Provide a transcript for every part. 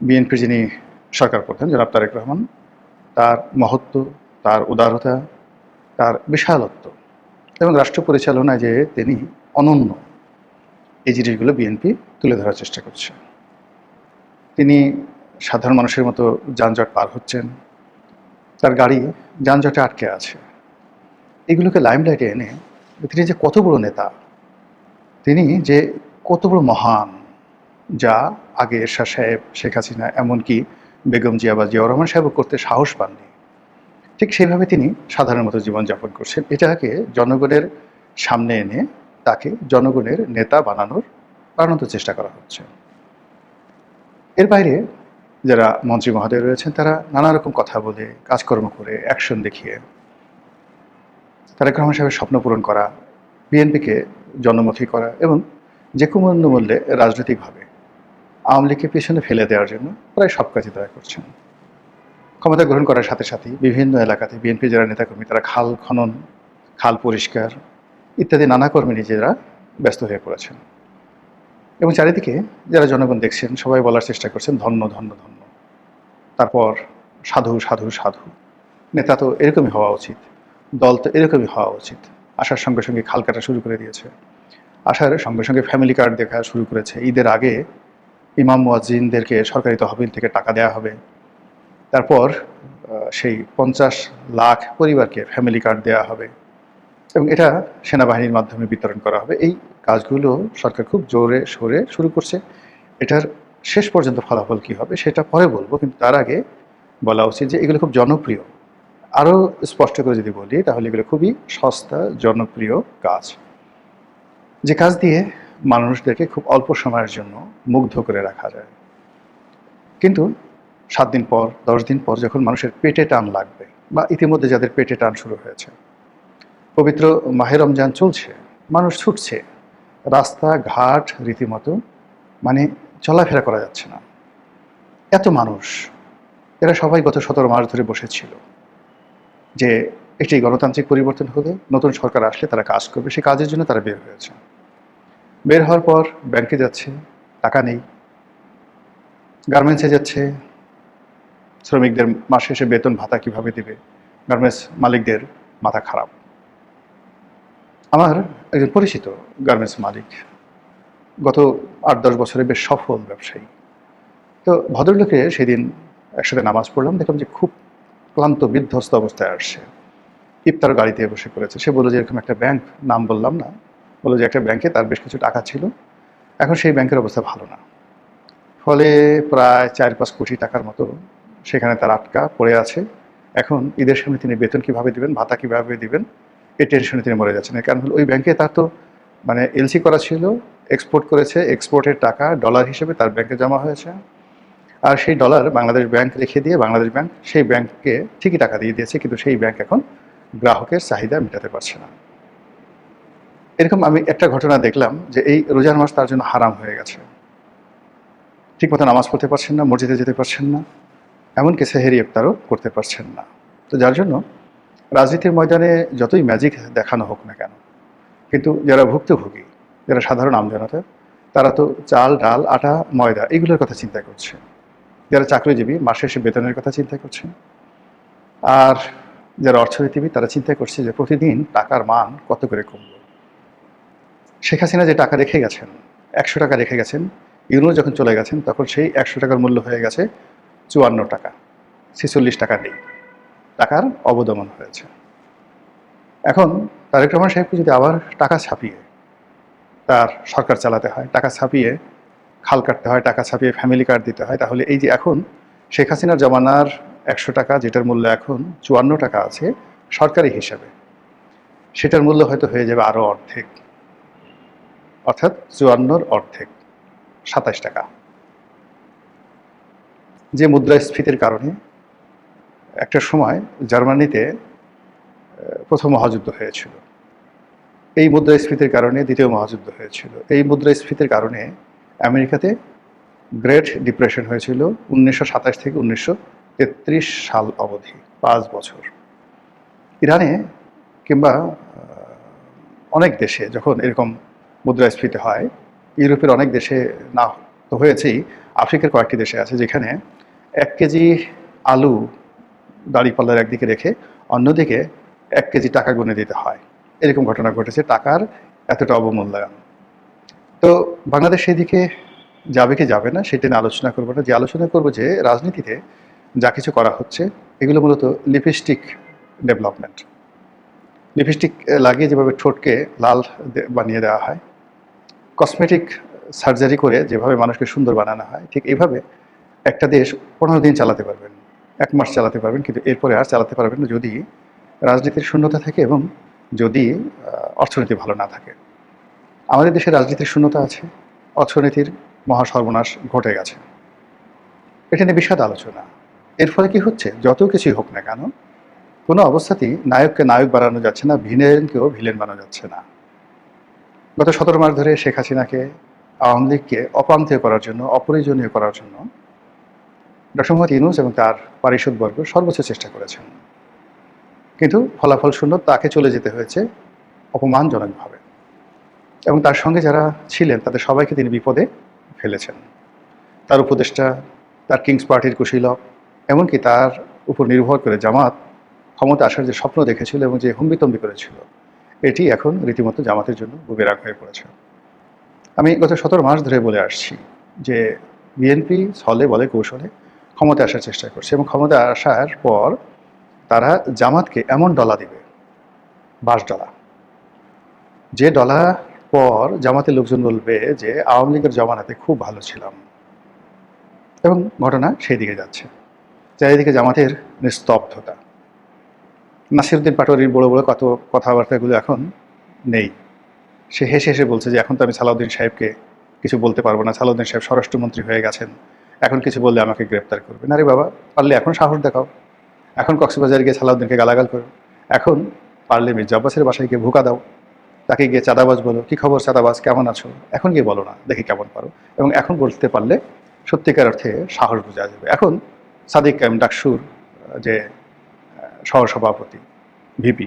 বিএনপির যিনি সরকার প্রধান জনাব তারেক রহমান, তার মহত্ব, তার উদারতা, তার বিশালত্ব এবং রাষ্ট্র পরিচালনায় যে তিনি অনন্য, এই জিনিসগুলো বিএনপি তুলে ধরার চেষ্টা করছে। তিনি সাধারণ মানুষের মতো যানজট পার হচ্ছেন, তার গাড়ি যানজটে আটকে আছে। এগুলোকে লাইমলাইটে এনে তিনি যে কত বড় নেতা, তিনি যে কত বড় মহান, যা আগে এরশাদ সাহেব, শেখ হাসিনা, এমনকি বেগম জিয়া বা জিয়াউর রহমান সাহেবও করতে সাহস পাননি, ঠিক সেইভাবে তিনি সাধারণ মতো জীবনযাপন করছেন। এটাকে জনগণের সামনে এনে তাকে জনগণের নেতা বানানোর চেষ্টা করা হচ্ছে। এর বাইরে যারা মন্ত্রী মহোদয় রয়েছেন, তারা নানা রকম কথা বলে, কাজকর্ম করে, অ্যাকশন দেখিয়ে তারেক রহমান সাহেবের স্বপ্ন পূরণ করা, বিএনপিকে জনমুখী করা এবং যে কোনো মূল্যে রাজনৈতিকভাবে আওয়ামী লীগকে পিছনে ফেলে দেওয়ার জন্য প্রায় সব কাজই তারা করছেন। ক্ষমতা গ্রহণ করার সাথে সাথেই বিভিন্ন এলাকাতে বিএনপি যারা নেতাকর্মী, তারা খাল খনন, খাল পরিষ্কার ইত্যাদি নানা কর্মে নিজেরা ব্যস্ত হয়ে পড়েছেন। এবং চারিদিকে যারা জনগণ দেখছেন, সবাই বলার চেষ্টা করছেন ধন্য ধন্য ধন্য। তারপর সাধু সাধু সাধু, নেতা তো এরকমই হওয়া উচিত, দল তো এরকমই হওয়া উচিত। আসার সঙ্গে সঙ্গে খাল কাটা শুরু করে দিয়েছে, আসার সঙ্গে সঙ্গে ফ্যামিলি কার্ড দেখা শুরু করেছে। ঈদের আগে ইমাম মুয়াজ্জিনদেরকে সরকারি তহবিল থেকে টাকা দেওয়া হবে, তারপর সেই 50 লাখ পরিবারকে ফ্যামিলি কার্ড দেওয়া হবে এবং এটা সেনাবাহিনীর মাধ্যমে বিতরণ করা হবে। এই কাজগুলো সরকার খুব জোরে সোরে শুরু করছে। এটার শেষ পর্যন্ত ফলাফল কী হবে সেটা পরে বলবো, কিন্তু তার আগে বলা উচিত যে এগুলো খুব জনপ্রিয়। আরও স্পষ্ট করে যদি বলি তাহলে এগুলো খুবই সস্তা জনপ্রিয় কাজ, যে কাজ দিয়ে মানুষদেরকে খুব অল্প সময়ের জন্য মুগ্ধ করে রাখা যায়। কিন্তু 7 দিন পর, 10 দিন পর যখন মানুষের পেটে টান লাগবে, বা ইতিমধ্যে যাদের পেটে টান শুরু হয়েছে, পবিত্র মাহে রমজান চলছে, মানুষ ছুটছে, রাস্তাঘাট রীতিমতো মানে চলাফেরা করা যাচ্ছে না, এত মানুষ। এরা সবাই গত 17 মাস ধরে বসেছিল যে একটি গণতান্ত্রিক পরিবর্তন হলে, নতুন সরকার আসলে তারা কাজ করবে, সেই কাজের জন্য তারা বের হয়েছে। বের হওয়ার পর ব্যাংকে যাচ্ছে, টাকা নেই, গার্মেন্টসে যাচ্ছে, শ্রমিকদের মাস শেষে বেতন ভাতা কিভাবে দেবে, গার্মেন্টস মালিকদের মাথা খারাপ। আমার একজন পরিচিত গার্মেন্টস মালিক, গত 8-10 বছরে বেশ সফল ব্যবসায়ী। তো ভদ্রলোকে সেদিন একসাথে নামাজ পড়লাম, দেখলাম যে খুব ক্লান্ত বিধ্বস্ত অবস্থায় আসছে, ইফতার গাড়িতে বসে করেছে। সে বললো যে এরকম একটা ব্যাংক, নাম বললাম না, বললো যে একটা ব্যাংকে তার বেশ কিছু টাকা ছিল, এখন সেই ব্যাংকের অবস্থা ভালো না, ফলে প্রায় 4-5 কোটি টাকার মতো সেখানে তার আটকা পড়ে আছে। এখন ঈদের সামনে তিনি বেতন কীভাবে দিবেন, ভাতা কীভাবে দিবেন, এই টেনশনে তিনি মরে যাচ্ছেন। কারণ হলো ওই ব্যাংকে তার তো মানে এলসি করা ছিল, এক্সপোর্ট করেছে, এক্সপোর্টের টাকা ডলার হিসেবে তার ব্যাংকে জমা হয়েছে, আর সেই ডলার বাংলাদেশ ব্যাংক রেখে দিয়ে বাংলাদেশ ব্যাংক সেই ব্যাংককে ঠিকই টাকা দিয়ে দিয়েছে, কিন্তু সেই ব্যাংক এখন গ্রাহকের চাহিদা মেটাতে পারছে না। এরকম আমি একটা ঘটনা দেখলাম যে এই রোজার মাস তার জন্য হারাম হয়ে গেছে, ঠিকমতো নামাজ পড়তে পারছেন না, মসজিদে যেতে পারছেন না, এমনকি সেহেরি ইফতারও করতে পারছেন না। তো যার জন্য রাজনীতির ময়দানে যতই ম্যাজিক দেখানো হোক না কেন, কিন্তু যারা ভুক্তভোগী, যারা সাধারণ আমজনতা, তারা তো চাল, ডাল, আটা, ময়দা এগুলোর কথা চিন্তা করছে। যারা চাকরিজীবী মাস শেষে বেতনের কথা চিন্তা করছে, আর যারা অর্থনীতিবিদ তারা চিন্তা করছে যে প্রতিদিন টাকার মান কত করে কমল। শেখ হাসিনা যে টাকা রেখে গেছেন, 100 টাকা রেখে গেছেন, ইউনুস যখন চলে গেছেন তখন সেই 100 টাকার মূল্য হয়ে গেছে 54 টাকা, 46 টাকা নেই, টাকার অবদমন হয়েছে। এখন তারেক রহমান সাহেবকে যদি আবার টাকা ছাপিয়ে তার সরকার চালাতে হয়, টাকা ছাপিয়ে খাল কাটতে হয়, টাকা ছাপিয়ে ফ্যামিলি কার্ড দিতে হয়, তাহলে এই যে এখন শেখ হাসিনার জমানার 100 টাকা, যেটার মূল্য এখন 54 টাকা আছে সরকারি হিসাবে, সেটার মূল্য হয়তো হয়ে যাবে আরও অর্ধেক, অর্থাৎ 54-র অর্ধেক, 27 টাকা। যে মুদ্রাস্ফীতির কারণে একটা সময় জার্মানিতে প্রথম মহাযুদ্ধ হয়েছিল, এই মুদ্রাস্ফীতির কারণে দ্বিতীয় মহাযুদ্ধ হয়েছিল, এই মুদ্রাস্ফীতির কারণে আমেরিকাতে গ্রেট ডিপ্রেশন হয়েছিল 1927 থেকে 1933 সাল অবধি, 5 বছর। ইরানে কিংবা অনেক দেশে যখন এরকম মুদ্রাস্ফীতি হয়, ইউরোপের অনেক দেশে না তো হয়েছেই, আফ্রিকার কয়েকটি দেশে আছে যেখানে 1 কেজি আলু দাঁড়িপাল্লার একদিকে রেখে অন্যদিকে 1 কেজি টাকা গুনে দিতে হয়। এরকম ঘটনা ঘটেছে, টাকার এতটা অবমূল্যায়ন। তো বাংলাদেশ সেদিকে যাবে কি যাবে না সেটা নিয়ে আলোচনা করবো না। যে আলোচনা করবো যে রাজনীতিতে যা কিছু করা হচ্ছে এগুলো মূলত লিপস্টিক ডেভেলপমেন্ট। লিপস্টিক লাগিয়ে যেভাবে ঠোঁটকে লাল বানিয়ে দেওয়া হয়, কসমেটিক সার্জারি করে যেভাবে মানুষকে সুন্দর বানানো হয়, ঠিক এইভাবে একটা দেশ 15 দিন চালাতে পারবেন, 1 মাস চালাতে পারবেন, কিন্তু এরপরে আর চালাতে পারবেন না যদি রাজনীতির শূন্যতা থাকে এবং যদি অর্থনীতি ভালো না থাকে। আমাদের দেশে রাজনীতির শূন্যতা আছে, অর্থনীতির মহা সর্বনাশ ঘটে গেছে। এটা নিয়ে বিশদ আলোচনা। এর ফলে কি হচ্ছে, যত কিছুই হোক না কেন কোনো অবস্থাতেই নায়ককে নায়ক বানানো যাচ্ছে না, ভিলেনকেও ভিলেন বানানো যাচ্ছে না। গত 17 মাস ধরে শেখ হাসিনাকে, আওয়ামী লীগকে অপ্রান্তীয় করার জন্য, অপ্রয়োজনীয় করার জন্য ডক্টর মোহাম্মদ ইউনূস এবং তার পারিষদবর্গ সর্বোচ্চ চেষ্টা করেছেন, কিন্তু ফলাফল শূন্য। তাকে চলে যেতে হয়েছে অপমানজনকভাবে, এবং তার সঙ্গে যারা ছিলেন তাদের সবাইকে তিনি বিপদে ফেলেছেন। তার উপদেষ্টা, তার কিংস পার্টির কুশীলব, এমনকি তার উপর নির্ভর করে জামাত ক্ষমতা আসার যে স্বপ্ন দেখেছিল এবং যে হুম্বিতম্বি করেছিল, এটি এখন রীতিমতো জামাতের জন্য বুমেরাং হয়ে পড়েছে। আমি গত 17 মাস ধরে বলে আসছি যে বিএনপি ছলে বলে কৌশলে ক্ষমতা আসার চেষ্টা করছে, এবং ক্ষমতা আসার পর তারা জামাতকে এমন ডলা দিবে, 22 ডলা, যে ডলা পর জামাতের লোকজন বলবে যে আওয়ামী লীগের জমানাতে খুব ভালো ছিলাম, এবং ঘটনা সেই দিকে যাচ্ছে। চারিদিকে জামাতের নিস্তব্ধতা। নাসিরউদ্দিন পাটোয়ারির বড় বড় কত কথাবার্তাগুলো এখন নেই। সে হেসে হেসে বলছে যে এখন তো আমি সালাউদ্দিন সাহেবকে কিছু বলতে পারবো না, সালাউদ্দিন সাহেব স্বরাষ্ট্রমন্ত্রী হয়ে গেছেন, এখন কিছু বললে আমাকে গ্রেপ্তার করবে। না রে বাবা, পারলে এখন সাহস দেখাও, এখন কক্সবাজারে গিয়ে সালাউদ্দিনকে গালাগাল করো, এখন পারলে মির্জা আব্বাসের বাসায় গিয়ে ভুকা দাও, তাকে গিয়ে চাঁদাবাজ বলো, কী খবর চাঁদাবাজ, কেমন আছো, এখন গিয়ে বলো না, দেখি কেমন পারো। এবং এখন বলতে পারলে সত্যিকার অর্থে সাহস বোঝা যাবে। এখন সাদিক কায়েম ডাকসুর যে সহসভাপতি, ভিপি,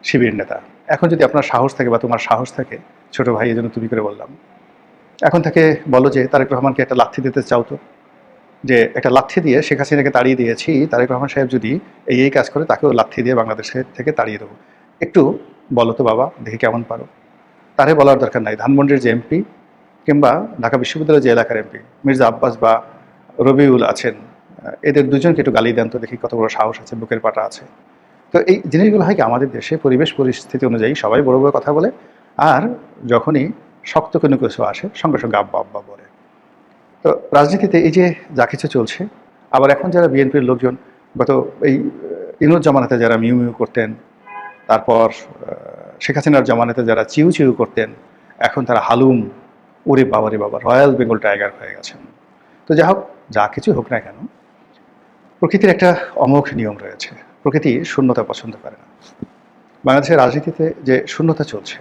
শিবির নেতা, এখন যদি আপনার সাহস থাকে বা তোমার সাহস থাকে, ছোট ভাই এই জন্য তুমি করে বললাম, এখন থেকে বলো যে তারেক রহমানকে একটা লাথি দিতে চাও, তো যে একটা লাথি দিয়ে শেখ হাসিনাকে তাড়িয়ে দিয়েছি, তারেক রহমান সাহেব যদি এই কাজ করে তাকেও লাথি দিয়ে বাংলাদেশের থেকে তাড়িয়ে দেবো, একটু বলো তো বাবা, দেখি কেমন পারো। তারে বলার দরকার নাই, ধানমন্ডির যে এমপি কিংবা ঢাকা বিশ্ববিদ্যালয়ের যে এলাকার এমপি মির্জা আব্বাস বা রবিউল আছেন, এদের দুজনকে একটু গালি দেন তো দেখি কত বড় সাহস আছে, বুকের পাটা আছে। তো এই জিনিসগুলো হয় কি, আমাদের দেশে পরিবেশ পরিস্থিতি অনুযায়ী সবাই বড় বড় কথা বলে, আর যখনই শক্ত কোনো কিছু আসে সঙ্গে সঙ্গে আব্বা আব্বা বলে। তো রাজনীতিতে এই যে যা কিছু চলছে, আবার এখন যারা বিএনপির লোকজন গত এই ইনুজ জামানাতে যারা মিউ মিউ করতেন, তারপর শেখ হাসিনার জামানাতে যারা চিউ চিউ করতেন, এখন তারা হালুম, ওরে বাবা রে বাবা, রয়্যাল বেঙ্গল টাইগার হয়ে গেছেন। তো যা হোক, যা কিছু হোক না কেন, প্রকৃতির একটা অমোঘ নিয়ম রয়েছে, প্রকৃতি শূন্যতা পছন্দ করে না। বাংলাদেশের রাজনীতিতে যে শূন্যতা চলছে,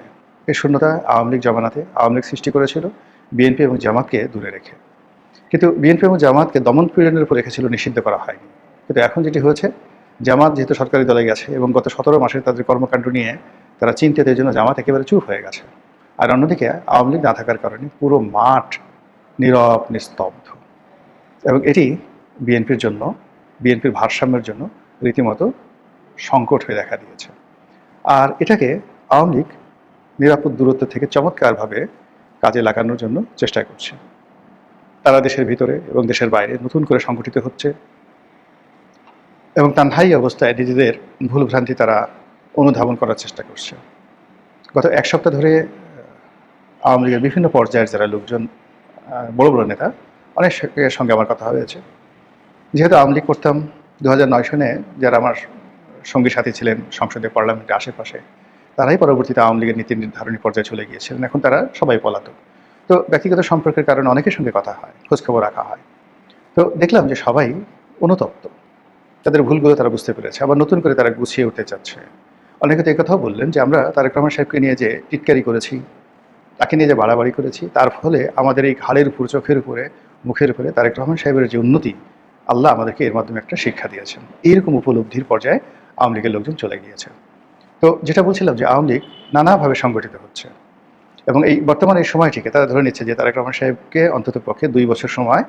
এই শূন্যতা আওয়ামী লীগ জামানাতে আওয়ামী লীগ সৃষ্টি করেছিল বিএনপি এবং জামাতকে দূরে রেখে, কিন্তু বিএনপি এবং জামাতকে দমন পীড়নের উপর রেখেছিল, নিষিদ্ধ করা হয়নি। কিন্তু এখন যেটি হয়েছে, জামাত যেহেতু সরকারি দলে গেছে এবং গত 17 মাসে তাদের কর্মকাণ্ড নিয়ে তারা চিন্তিত, এই জন্য জামাত একেবারে চুপ হয়ে গেছে। আর অন্যদিকে আওয়ামী লীগ না থাকার কারণে পুরো মাঠ নীরব নিস্তব্ধ, এবং এটি বিএনপির জন্য, বিএনপির ভারসাম্যের জন্য রীতিমতো সংকট হয়ে দেখা দিয়েছে। আর এটাকে আওয়ামী লীগ নিরাপদ দূরত্ব থেকে চমৎকারভাবে কাজে লাগানোর জন্য চেষ্টা করছে। তারা দেশের ভিতরে এবং দেশের বাইরে নতুন করে সংগঠিত হচ্ছে, এবং তানহাই অবস্থায় নিজেদের ভুলভ্রান্তি তারা অনুধাবন করার চেষ্টা করছে। গত 1 সপ্তাহ ধরে আওয়ামী লীগের বিভিন্ন পর্যায়ের যারা লোকজন, বড় বড় নেতা, অনেক সঙ্গে আমার কথা হয়েছে। যেহেতু আওয়ামী লীগ করতাম 2009 সনে, যারা আমার সঙ্গী সাথী ছিলেন সংসদে, পার্লামেন্টের আশেপাশে, তারাই পরবর্তীতে আওয়ামী লীগের নীতি নির্ধারণী পর্যায়ে চলে গিয়েছিলেন। এখন তারা সবাই পলাতক। তো ব্যক্তিগত সম্পর্কের কারণে অনেকের সঙ্গে কথা হয়, খোঁজখবর রাখা হয়। তো দেখলাম যে সবাই অনুতপ্ত, তাদের ভুলগুলো তারা বুঝতে পেরেছে, আবার নতুন করে তারা গুছিয়ে উঠতে চাচ্ছে। অনেকে তো এই কথাও বললেন যে আমরা তারেক রহমান সাহেবকে নিয়ে যে টিটকারি করেছি, তাকে নিয়ে যে বাড়াবাড়ি করেছি, তার ফলে আমাদের এই ঘাড়ের উপর, চোখের উপরে, মুখের উপরে তারেক রহমান সাহেবের যে উন্নতি, আল্লাহ আমাদেরকে এর মাধ্যমে একটা শিক্ষা দিয়েছেন। এইরকম উপলব্ধির পর্যায়ে আওয়ামী লীগের লোকজন চলে গিয়েছে। তো যেটা বলছিলাম যে আওয়ামী লীগ নানাভাবে সংগঠিত হচ্ছে, এবং এই বর্তমানে এই সময়টিকে তারা ধরে নিচ্ছে যে তারেক রহমান সাহেবকে অন্ততপক্ষে 2 বছর সময়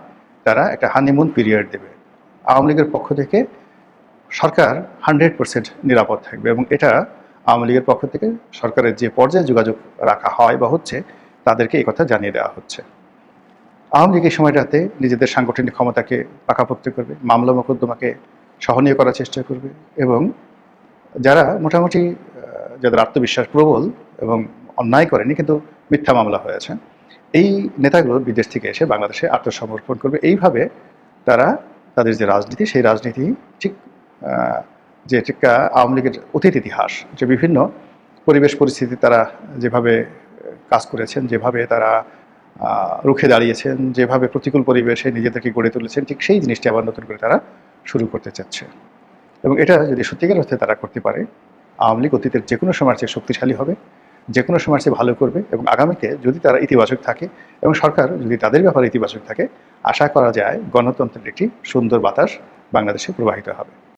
তারা একটা হানিমুন পিরিয়ড দেবে। আওয়ামী লীগের পক্ষ থেকে সরকার 100% নিরাপদ থাকবে এবং এটা আওয়ামী লীগের পক্ষ থেকে সরকারের যে পর্যায়ে যোগাযোগ রাখা হয় বা হচ্ছে তাদেরকে এই কথা জানিয়ে দেওয়া হচ্ছে। আওয়ামী লীগ এই সময়টাতে নিজেদের সাংগঠনিক ক্ষমতাকে পাকাপোক্ত করবে, মামলা মোকদ্দমাকে সহনীয় করার চেষ্টা করবে এবং যারা মোটামুটি যাদের আত্মবিশ্বাস প্রবল এবং অন্যায় করেনি কিন্তু মিথ্যা মামলা হয়েছে, এই নেতাগুলো বিদেশ থেকে এসে বাংলাদেশে আত্মসমর্পণ করবে। এইভাবে তারা তাদের যে রাজনীতি সেই রাজনীতি ঠিক যে আওয়ামী লীগের অতীত ইতিহাস যে বিভিন্ন পরিবেশ পরিস্থিতি তারা যেভাবে কাজ করেছেন, যেভাবে তারা রুখে দাঁড়িয়েছেন, যেভাবে প্রতিকূল পরিবেশে নিজেদেরকে গড়ে তুলেছেন, ঠিক সেই জিনিসটি আবার নতুন করে তারা শুরু করতে চাচ্ছে। এবং এটা যদি সত্যিকার অর্থে তারা করতে পারে, আওয়ামী লীগ অতীতের যে কোনো সময়ের চেয়ে শক্তিশালী হবে, যে কোনো সময়ের চেয়ে ভালো করবে এবং আগামীতে যদি তারা ইতিবাচক থাকে এবং সরকার যদি তাদের ব্যাপারে ইতিবাচক থাকে, আশা করা যায় গণতন্ত্রের একটি সুন্দর বাতাস বাংলাদেশে প্রবাহিত হবে।